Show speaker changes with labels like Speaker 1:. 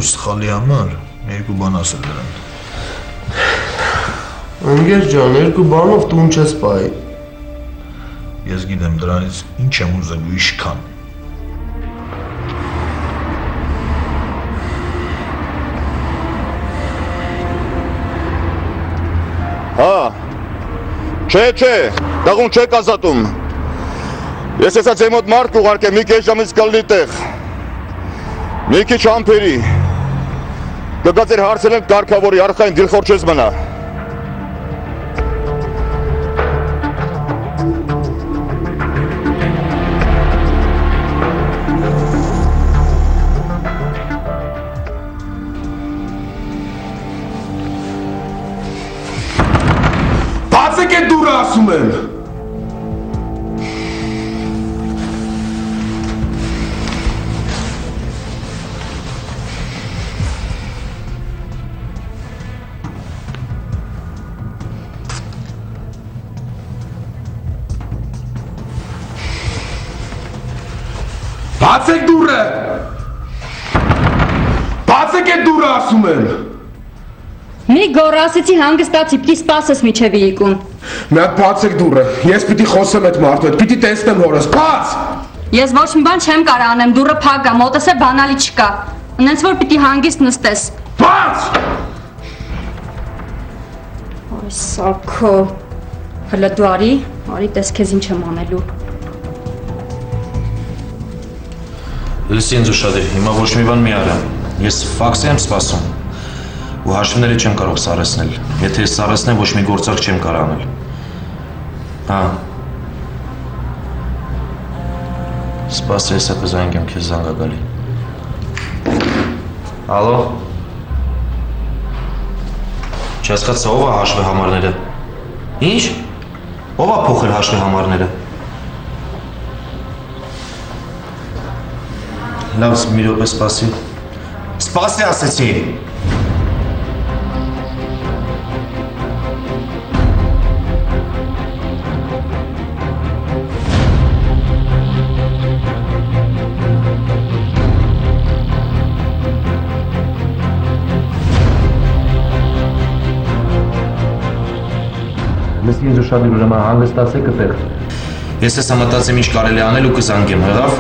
Speaker 1: ոչ սխալի համար երկու բան ասել դրան։
Speaker 2: Ընկեր ջան, երկու բանով տուն չես պայի։
Speaker 1: Ես գիտեմ դրանից ինչ եմ ուզելու իշքան։
Speaker 3: Հա, չէ, դաղուն չեք ազատում։ Ես եսա ձեզ մոտ մարդ կուղարկեմ, մի կես ժամից կլնի տեղ։ Մի քիչ ամպերի։ Կգա ձեր հարցերն կարգավորի, արխային դիլխոր չես մնա։
Speaker 2: Բացեք այդ դուրը ասում եմ։ Բացեք դուրը։ Բացեք այդ դուրը ասում եմ։
Speaker 4: Մի գոռասեցի հանգստացի, պիտի սպասես միջև իրիկուն։
Speaker 2: Մի հատ բացեք դուրը, ես պիտի խոսեմ այդ մարդու հետ, պիտի տեսնեմ հորս, բաց։
Speaker 4: Ես ոչ մի բան չեմ կարող անեմ, դուրը փակ է, մոտս է բանալի չկա։ Ունենց որ պիտի հանգիստ նստես։
Speaker 2: Բաց։
Speaker 4: Այ սակո։ Հələ դու արի տես քեզ ինչ եմ անելու։
Speaker 5: Լսի ինձ ուշադիր, հիմա ոչ մի բան մի արա։ Ես ֆաքսի եմ սպասում։ Ու հաշվները չեմ կարող սարեցնել։ Եթե ես սարեցնեմ, ոչ մի գործարք չեմ կարող անել։ Հա։ Սպասի, հեսա կզանգեմ քեզ զանգակալի։ Ալո։ Չհասկացա, ով է հաշվի համարները։ Ինչ։ Ով է փոխել հաշվի համարները։ Լավ, մի րոպե սպասի։ Սպասի ասեցի։ Լսի ինձ ուշադիր ուրեմն հանգստացեք այդտեղ։ Ես ես համտածեմ ինչ կարելի անել ու կզանգեմ, հղավ։